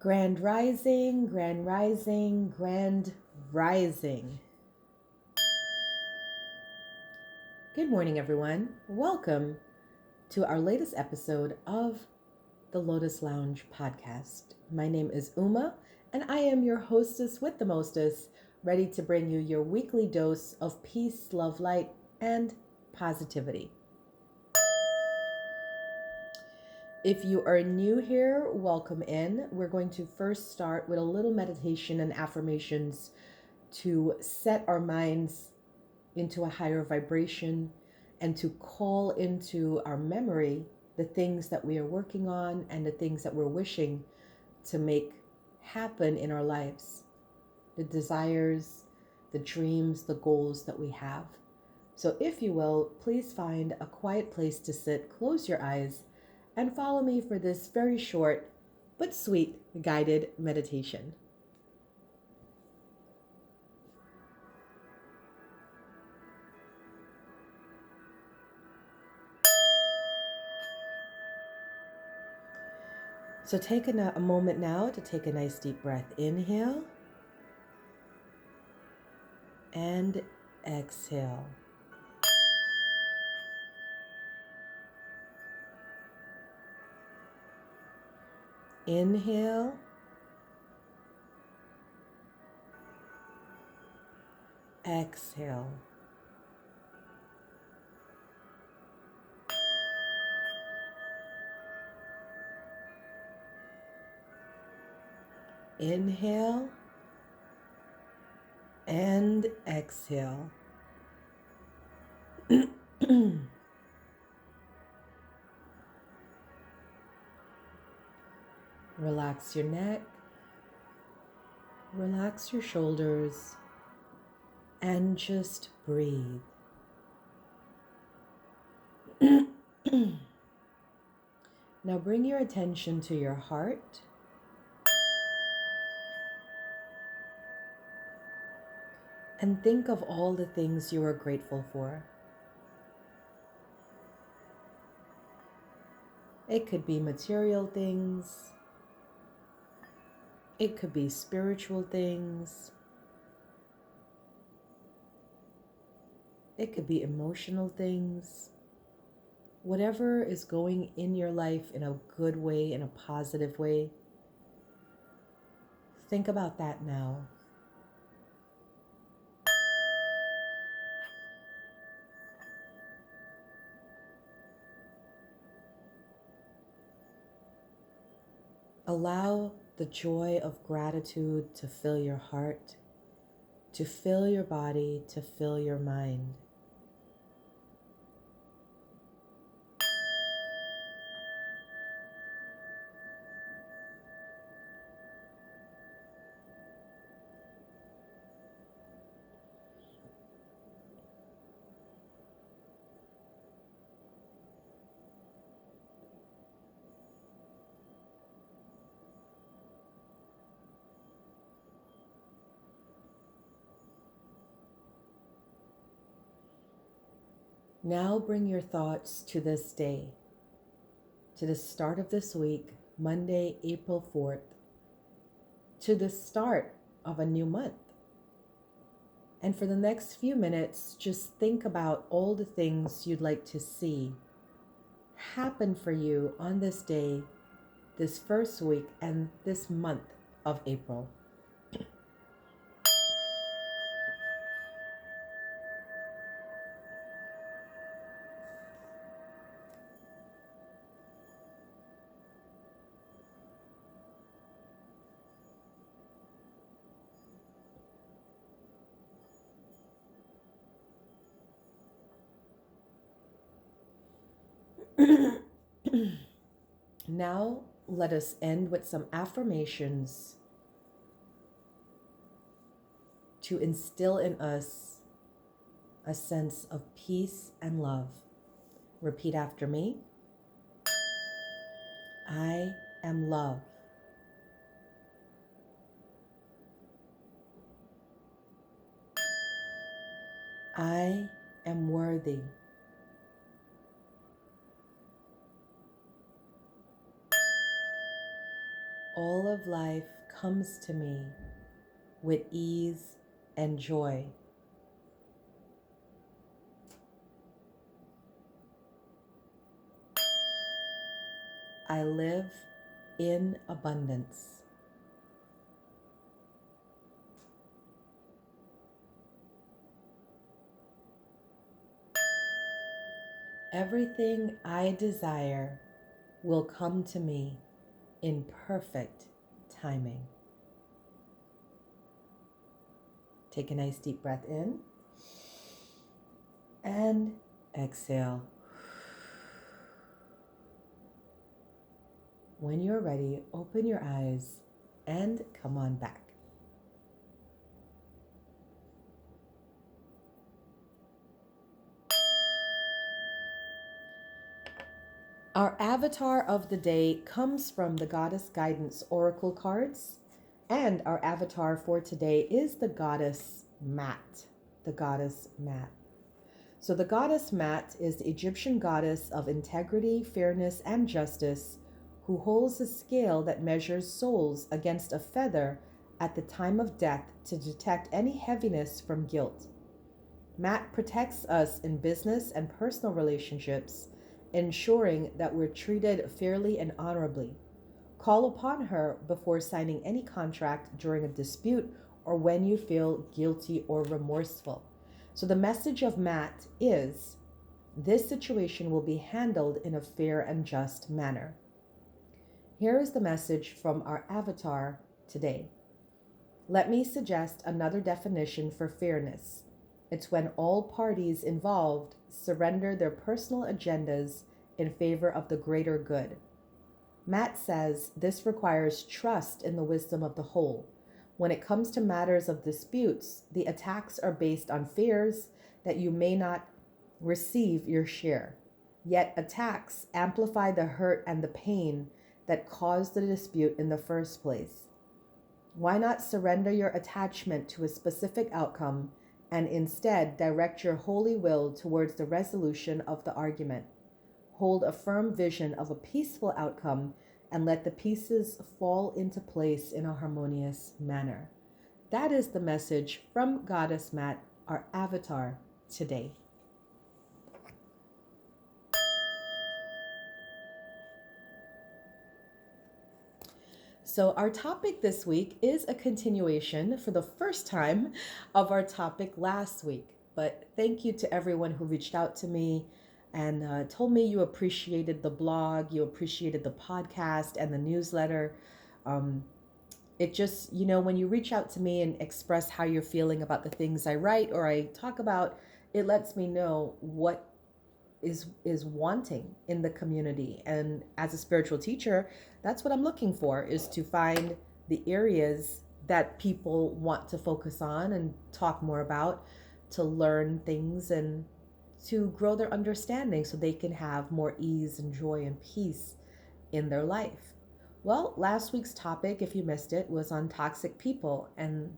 Grand rising, grand rising, grand rising. Good morning, everyone. Welcome to our latest episode of the Lotus Lounge podcast. My name is Uma, and I am your hostess with the mostest, ready to bring you your weekly dose of peace, love, light, and positivity. If you are new here, welcome in. We're going to first start with a little meditation and affirmations to set our minds into a higher vibration and to call into our memory the things that we are working on and the things that we're wishing to make happen in our lives, the desires, the dreams, the goals that we have. So if you will, please find a quiet place to sit, close your eyes, and follow me for this very short but sweet guided meditation. So take a moment now to take a nice deep breath. Inhale and exhale. Inhale exhale. Inhale and exhale. Relax your neck, relax your shoulders, and just breathe. Now bring your attention to your heart. And think of all the things you are grateful for. It could be material things. It could be spiritual things. It could be emotional things. Whatever is going in your life in a good way, in a positive way, think about that now. Allow the joy of gratitude to fill your heart, to fill your body, to fill your mind. Now bring your thoughts to this day, to the start of this week, Monday, April 4th, to the start of a new month. And for the next few minutes, just think about all the things you'd like to see happen for you on this day, this first week, and this month of April. Now, let us end with some affirmations to instill in us a sense of peace and love. Repeat after me. I am love. I am worthy. All of life comes to me with ease and joy. I live in abundance. Everything I desire will come to me in perfect timing. Take a nice deep breath in and exhale. When you're ready, open your eyes and come on back. Our avatar of the day comes from the Goddess Guidance Oracle cards, and our avatar for today is the Goddess Mat. The Goddess Mat. So the Goddess Mat is the Egyptian goddess of integrity, fairness, and justice, who holds a scale that measures souls against a feather at the time of death to detect any heaviness from guilt. Mat protects us in business and personal relationships, ensuring that we're treated fairly and honorably. Call upon her before signing any contract during a dispute or when you feel guilty or remorseful. So the message of Mat is, this situation will be handled in a fair and just manner. Here is the message from our avatar today. Let me suggest another definition for fairness. It's when all parties involved surrender their personal agendas in favor of the greater good. Matt says this requires trust in the wisdom of the whole. When it comes to matters of disputes, the attacks are based on fears that you may not receive your share. Yet attacks amplify the hurt and the pain that caused the dispute in the first place. Why not surrender your attachment to a specific outcome and instead direct your holy will towards the resolution of the argument? Hold a firm vision of a peaceful outcome and let the pieces fall into place in a harmonious manner. That is the message from Goddess Mat, our avatar today. So our topic this week is a continuation for the first time of our topic last week. But thank you to everyone who reached out to me and told me you appreciated the blog, you appreciated the podcast and the newsletter. It just, when you reach out to me and express how you're feeling about the things I write or I talk about, it lets me know what is wanting in the community. And as a spiritual teacher, that's what I'm looking for, is to find the areas that people want to focus on and talk more about, to learn things and to grow their understanding so they can have more ease and joy and peace in their life. Well, last week's topic, if you missed it, was on toxic people. And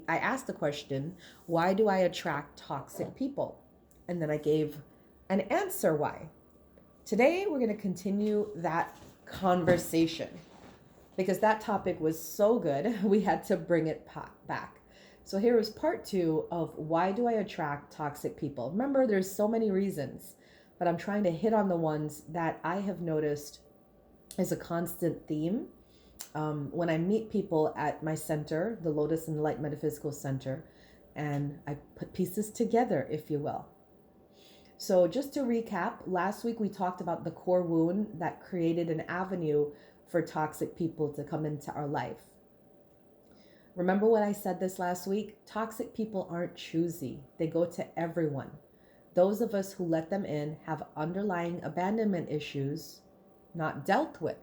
I asked the question, why do I attract toxic people? And then I gave an answer why. Today, we're going to continue that conversation because that topic was so good, we had to bring it back. So here is part 2 of why do I attract toxic people? Remember, there's so many reasons, but I'm trying to hit on the ones that I have noticed is a constant theme. When I meet people at my center, the Lotus and Light Metaphysical Center, and I put pieces together, if you will. So just to recap, last week we talked about the core wound that created an avenue for toxic people to come into our life. Remember what I said this last week? Toxic people aren't choosy. They go to everyone. Those of us who let them in have underlying abandonment issues not dealt with.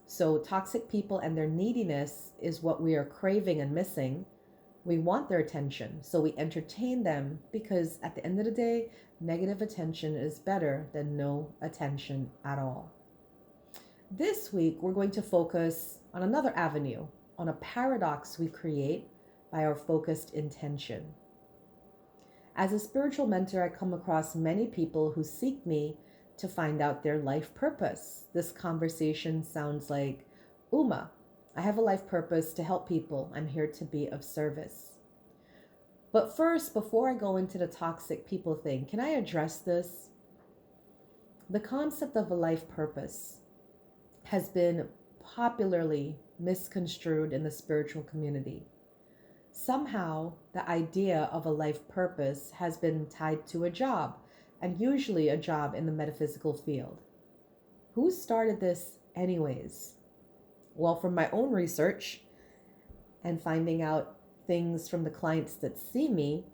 So toxic people and their neediness is what we are craving and missing. We want their attention, so we entertain them because at the end of the day, negative attention is better than no attention at all. This week, we're going to focus on another avenue, on a paradox we create by our focused intention. As a spiritual mentor, I come across many people who seek me to find out their life purpose. This conversation sounds like, Uma, I have a life purpose to help people. I'm here to be of service. But first, before I go into the toxic people thing, can I address this? The concept of a life purpose has been popularly misconstrued in the spiritual community. Somehow, the idea of a life purpose has been tied to a job, and usually a job in the metaphysical field. Who started this, anyways? Well, from my own research and finding out things from the clients that see me,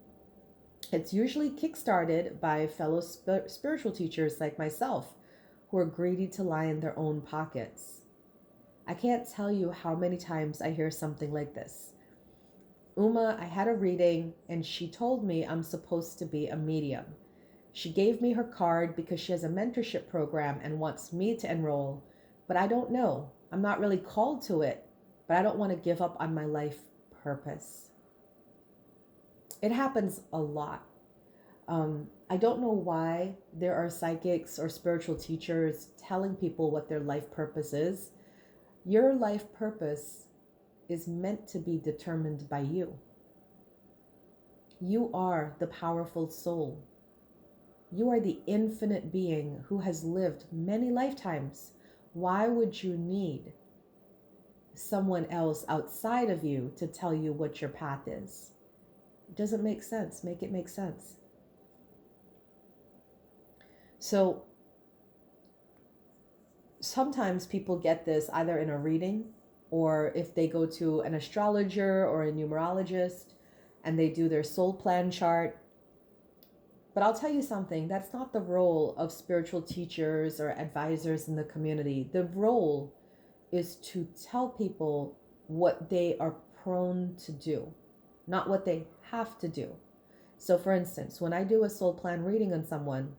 it's usually kickstarted by fellow spiritual teachers like myself who are greedy to line their own pockets. I can't tell you how many times I hear something like this. Uma, I had a reading and she told me I'm supposed to be a medium. She gave me her card because she has a mentorship program and wants me to enroll, but I don't know. I'm not really called to it, but I don't want to give up on my life purpose. It happens a lot. I don't know why there are psychics or spiritual teachers telling people what their life purpose is. Your life purpose is meant to be determined by you. You are the powerful soul. You are the infinite being who has lived many lifetimes. Why would you need someone else outside of you to tell you what your path is? It doesn't make sense. Make it make sense. So sometimes people get this either in a reading or if they go to an astrologer or a numerologist and they do their soul plan chart. But I'll tell you something, that's not the role of spiritual teachers or advisors in the community. The role is to tell people what they are prone to do, not what they have to do. So for instance, when I do a soul plan reading on someone,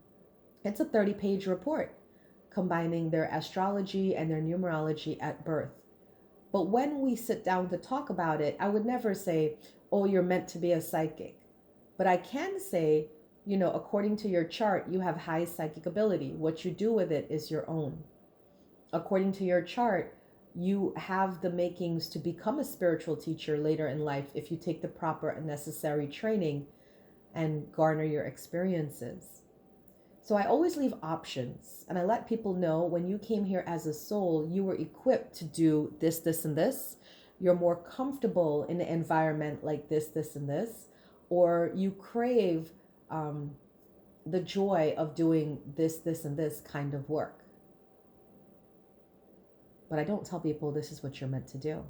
it's a 30-page report combining their astrology and their numerology at birth. But when we sit down to talk about it, I would never say, oh, you're meant to be a psychic. But I can say, according to your chart, you have high psychic ability. What you do with it is your own. According to your chart, you have the makings to become a spiritual teacher later in life if you take the proper and necessary training and garner your experiences. So I always leave options, and I let people know when you came here as a soul, you were equipped to do this, this, and this. You're more comfortable in an environment like this, this, and this, or you crave the joy of doing this, this, and this kind of work. But I don't tell people this is what you're meant to do.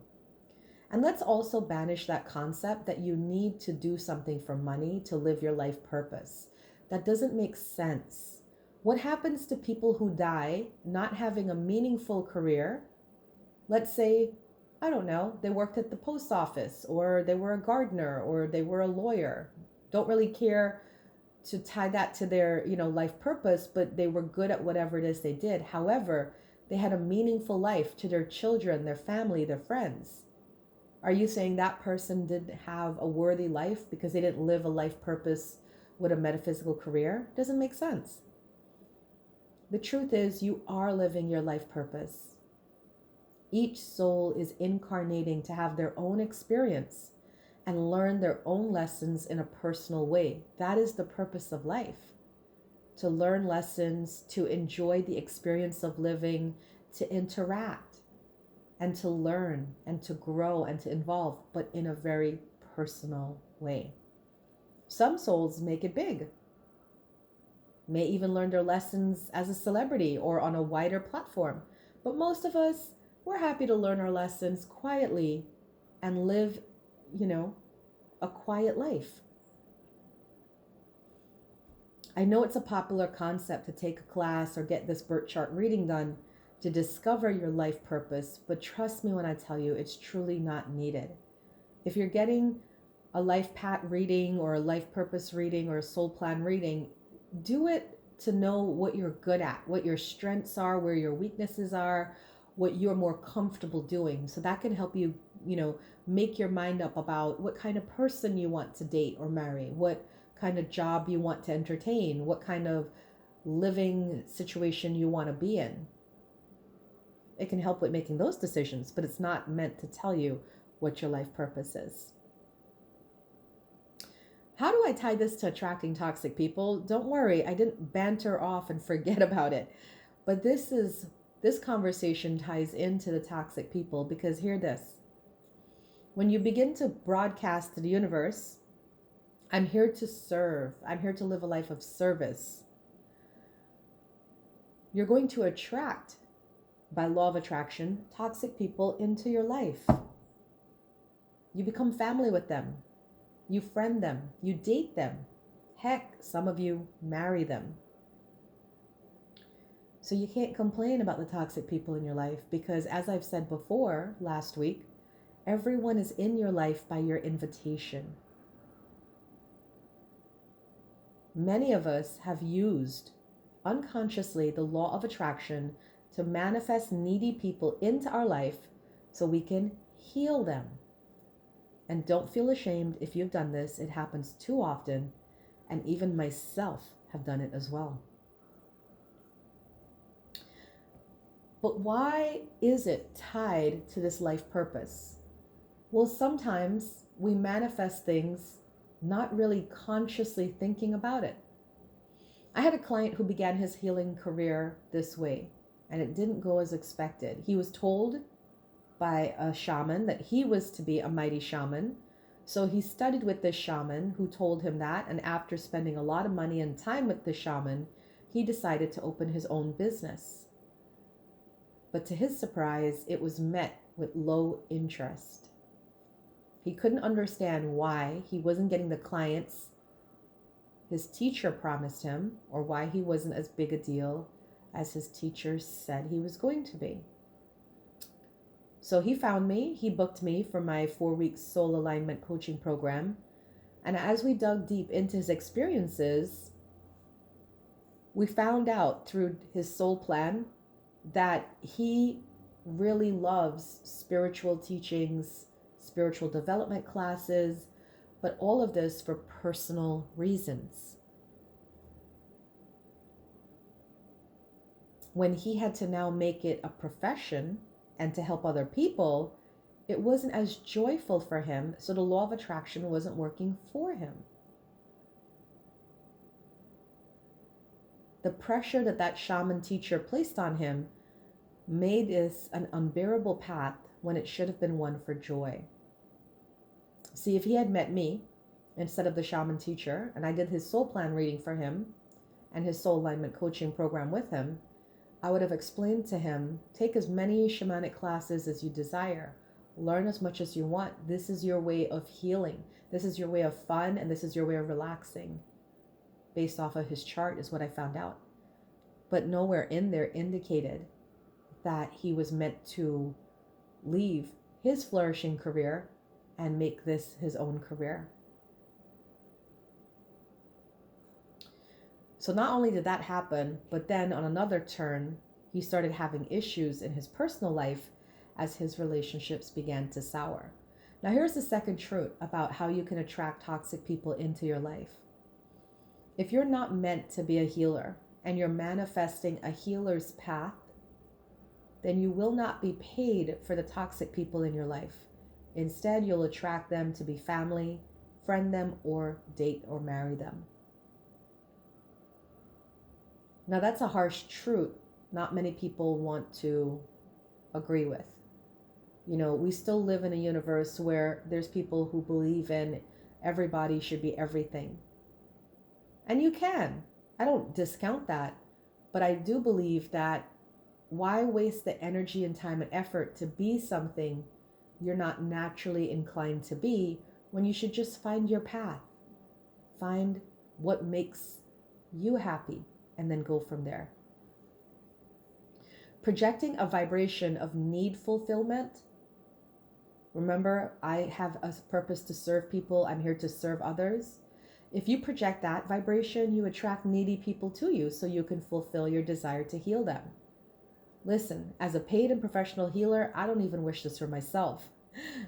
And let's also banish that concept that you need to do something for money to live your life purpose. That doesn't make sense. What happens to people who die not having a meaningful career? Let's say, I don't know, they worked at the post office, or they were a gardener, or they were a lawyer. Don't really care to tie that to their, life purpose, but they were good at whatever it is they did. However, they had a meaningful life to their children, their family, their friends. Are you saying that person didn't have a worthy life because they didn't live a life purpose with a metaphysical career? Doesn't make sense. The truth is, you are living your life purpose. Each soul is incarnating to have their own experience and learn their own lessons in a personal way. That is the purpose of life. To learn lessons, to enjoy the experience of living, to interact, and to learn, and to grow, and to evolve, but in a very personal way. Some souls make it big, may even learn their lessons as a celebrity or on a wider platform. But most of us, we're happy to learn our lessons quietly and live, a quiet life. I know it's a popular concept to take a class or get this birth chart reading done to discover your life purpose, but trust me when I tell you, it's truly not needed. If you're getting a life path reading or a life purpose reading or a soul plan reading, do it to know what you're good at, what your strengths are, where your weaknesses are, what you're more comfortable doing. So that can help you, make your mind up about what kind of person you want to date or marry, what kind of job you want to entertain, what kind of living situation you want to be in. It can help with making those decisions, but it's not meant to tell you what your life purpose is. How do I tie this to attracting toxic people? Don't worry, I didn't banter off and forget about it. But this conversation ties into the toxic people, because hear this. When you begin to broadcast to the universe, I'm here to serve. I'm here to live a life of service. You're going to attract, by law of attraction, toxic people into your life. You become family with them. You friend them. You date them. Heck, some of you marry them. So you can't complain about the toxic people in your life, because as I've said before last week, everyone is in your life by your invitation. Many of us have used unconsciously the law of attraction to manifest needy people into our life so we can heal them. And don't feel ashamed if you've done this. It happens too often, and even myself have done it as well. But why is it tied to this life purpose? Well, sometimes we manifest things not really consciously thinking about it. I had a client who began his healing career this way, and it didn't go as expected. He was told by a shaman that he was to be a mighty shaman. So he studied with this shaman who told him that, and after spending a lot of money and time with the shaman, he decided to open his own business. But to his surprise, it was met with low interest. He couldn't understand why he wasn't getting the clients his teacher promised him, or why he wasn't as big a deal as his teacher said he was going to be. So he found me, he booked me for my 4-week soul alignment coaching program. And as we dug deep into his experiences, we found out through his soul plan that he really loves spiritual teachings, spiritual development classes, but all of this for personal reasons. When he had to now make it a profession and to help other people, it wasn't as joyful for him, so the law of attraction wasn't working for him. The pressure that shaman teacher placed on him made this an unbearable path when it should have been one for joy. See, if he had met me instead of the shaman teacher, and I did his soul plan reading for him and his soul alignment coaching program with him, I would have explained to him, take as many shamanic classes as you desire. Learn as much as you want. This is your way of healing. This is your way of fun, and this is your way of relaxing. Based off of his chart is what I found out. But nowhere in there indicated that he was meant to leave his flourishing career and make this his own career. So not only did that happen, but then on another turn, he started having issues in his personal life as his relationships began to sour. Now here's the second truth about how you can attract toxic people into your life. If you're not meant to be a healer and you're manifesting a healer's path, then you will not be paid for the toxic people in your life. Instead, you'll attract them to be family, friend them, or date or marry them. Now that's a harsh truth not many people want to agree with. You know, we still live in a universe where there's people who believe in everybody should be everything. And you can. I don't discount that. But I do believe that why waste the energy and time and effort to be something you're not naturally inclined to be, when you should just find your path. Find what makes you happy and then go from there. Projecting a vibration of need fulfillment. Remember, I have a purpose to serve people. I'm here to serve others. If you project that vibration, you attract needy people to you so you can fulfill your desire to heal them. Listen, as a paid and professional healer, I don't even wish this for myself.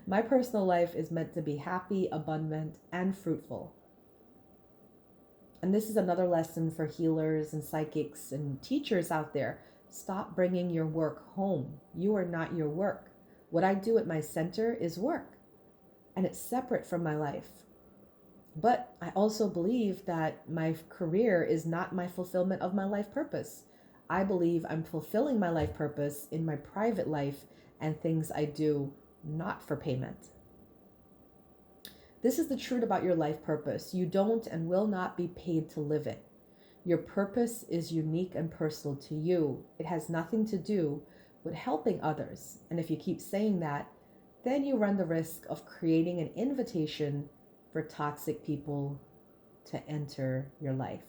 My personal life is meant to be happy, abundant, and fruitful. And this is another lesson for healers and psychics and teachers out there. Stop bringing your work home. You are not your work. What I do at my center is work, and it's separate from my life. But I also believe that my career is not my fulfillment of my life purpose. I believe I'm fulfilling my life purpose in my private life and things I do not for payment. This is the truth about your life purpose. You don't and will not be paid to live it. Your purpose is unique and personal to you. It has nothing to do with helping others. And if you keep saying that, then you run the risk of creating an invitation for toxic people to enter your life.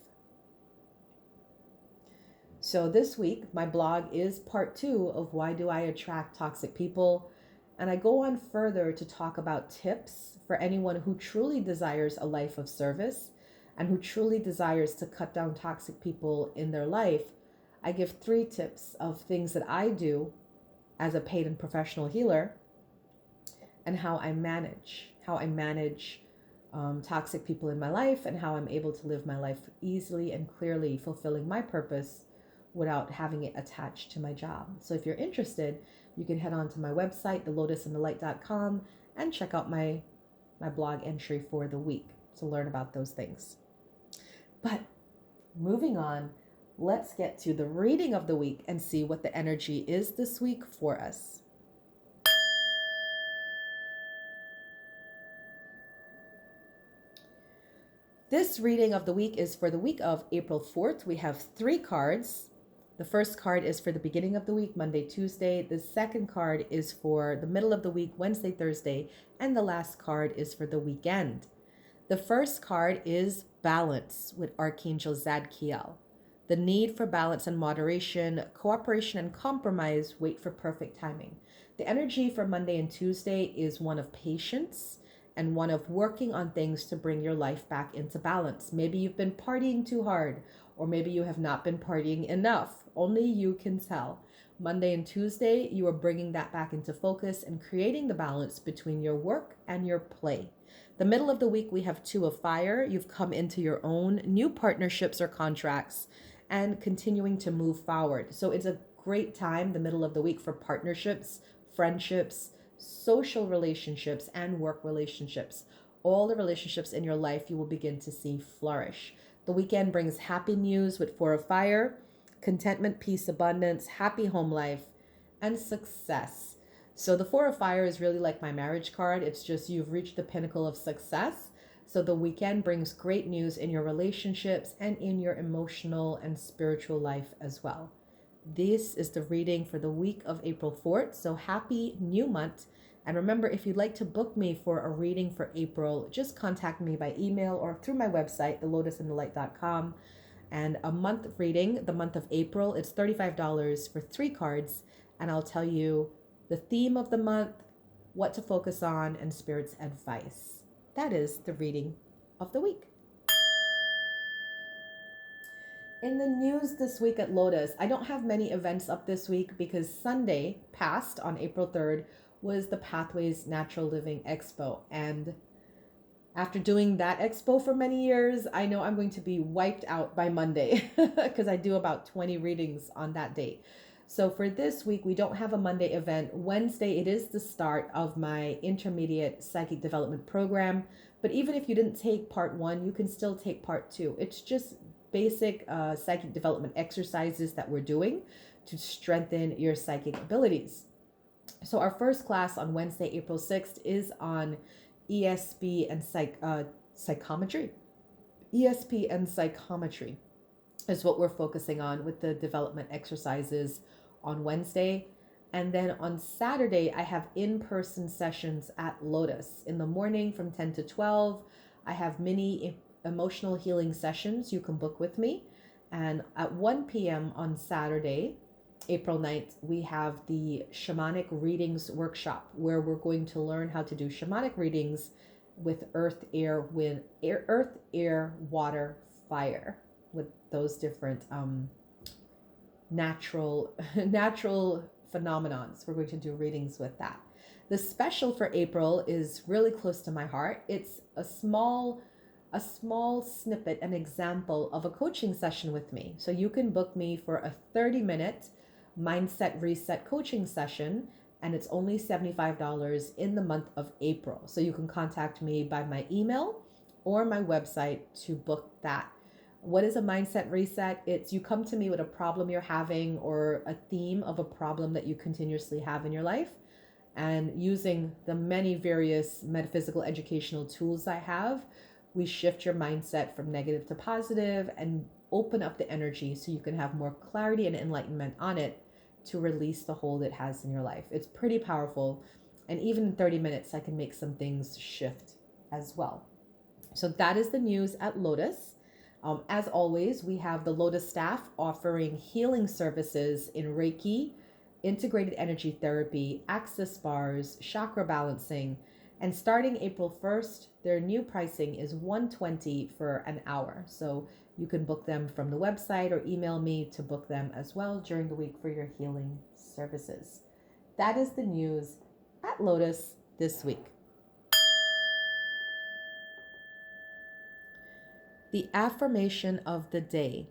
So this week, my blog is part 2 of why do I attract toxic people. And I go on further to talk about tips for anyone who truly desires a life of service and who truly desires to cut down toxic people in their life. I give 3 tips of things that I do as a paid and professional healer and how I manage toxic people in my life and how I'm able to live my life easily and clearly, fulfilling my purpose without having it attached to my job. So if you're interested, you can head on to my website, thelotusandthelight.com, and check out my blog entry for the week to learn about those things. But moving on, let's get to the reading of the week and see what the energy is this week for us. This reading of the week is for the week of April 4th. We have 3 cards. The first card is for the beginning of the week, Monday, Tuesday. The second card is for the middle of the week, Wednesday, Thursday. And the last card is for the weekend. The first card is Balance with Archangel Zadkiel. The need for balance and moderation, cooperation and compromise, wait for perfect timing. The energy for Monday and Tuesday is one of patience and one of working on things to bring your life back into balance. Maybe you've been partying too hard, or maybe you have not been partying enough. Only you can tell. Monday and Tuesday, you are bringing that back into focus and creating the balance between your work and your play. The middle of the week, we have 2 of Fire. You've come into your own new partnerships or contracts and continuing to move forward. So it's a great time, the middle of the week, for partnerships, friendships, social relationships, and work relationships. All the relationships in your life you will begin to see flourish. The weekend brings happy news with 4 of Fire, contentment, peace, abundance, happy home life, and success. So the 4 of Fire is really like my marriage card. It's just you've reached the pinnacle of success. So the weekend brings great news in your relationships and in your emotional and spiritual life as well. This is the reading for the week of April 4th. So happy new month. And remember, if you'd like to book me for a reading for April, just contact me by email or through my website, thelotusandthelight.com. And a month reading, the month of April, it's $35 for 3 cards. And I'll tell you the theme of the month, what to focus on, and Spirit's advice. That is the reading of the week. In the news this week at Lotus, I don't have many events up this week because Sunday past on April 3rd was the Pathways Natural Living Expo. And after doing that expo for many years, I know I'm going to be wiped out by Monday because I do about 20 readings on that date. So for this week, we don't have a Monday event. Wednesday, it is the start of my intermediate psychic development program. But even if you didn't take part 1, you can still take part 2. It's just basic psychic development exercises that we're doing to strengthen your psychic abilities. So our first class on Wednesday, April 6th is on ESP and psychometry. ESP and psychometry is what we're focusing on with the development exercises on Wednesday. And then on Saturday, I have in-person sessions at Lotus. In the morning from 10 to 12, I have mini emotional healing sessions you can book with me. And at 1 p.m. on Saturday, April 9th, we have the Shamanic Readings Workshop where we're going to learn how to do shamanic readings with earth, air, wind, earth, air, water, fire, with those different natural phenomenons. We're going to do readings with that. The special for April is really close to my heart. It's a small snippet, an example of a coaching session with me. So you can book me for a 30-minute mindset reset coaching session, and it's only $75 in the month of April. So you can contact me by my email or my website to book that. What is a mindset reset? It's you come to me with a problem you're having or a theme of a problem that you continuously have in your life. And using the many various metaphysical educational tools I have, we shift your mindset from negative to positive and open up the energy so you can have more clarity and enlightenment on it to release the hold it has in your life. It's pretty powerful. And even in 30 minutes, I can make some things shift as well. So that is the news at Lotus. As always, we have the Lotus staff offering healing services in Reiki, integrated energy therapy, access bars, chakra balancing. And starting April 1st, their new pricing is $120 for an hour. So you can book them from the website or email me to book them as well during the week for your healing services. That is the news at Lotus this week. The affirmation of the day.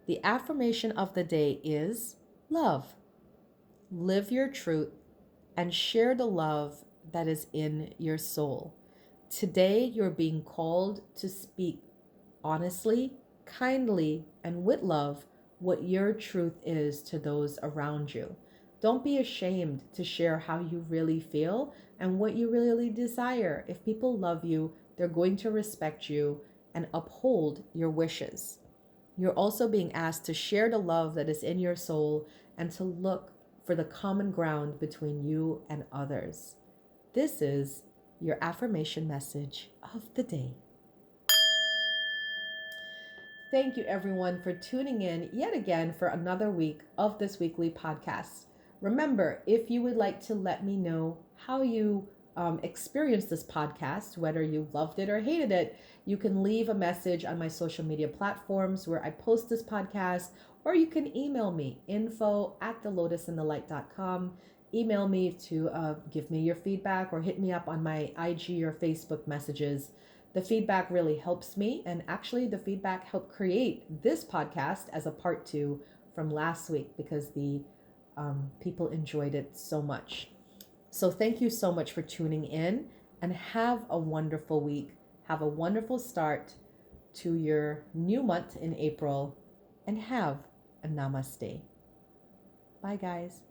The affirmation of the day is love. Live your truth and share the love that is in your soul. Today, you're being called to speak honestly, kindly, and with love what your truth is to those around you. Don't be ashamed to share how you really feel and what you really desire. If people love you, they're going to respect you and uphold your wishes. You're also being asked to share the love that is in your soul and to look for the common ground between you and others. This is your affirmation message of the day. Thank you, everyone, for tuning in yet again for another week of this weekly podcast. Remember, if you would like to let me know how you experienced this podcast, whether you loved it or hated it, you can leave a message on my social media platforms where I post this podcast, or you can email me, info@thelotusandthelight.com. Email me to give me your feedback or hit me up on my IG or Facebook messages. The feedback really helps me, and actually the feedback helped create this podcast as a part 2 from last week because the people enjoyed it so much. So thank you so much for tuning in, and have a wonderful week. Have a wonderful start to your new month in April, and have a namaste. Bye, guys.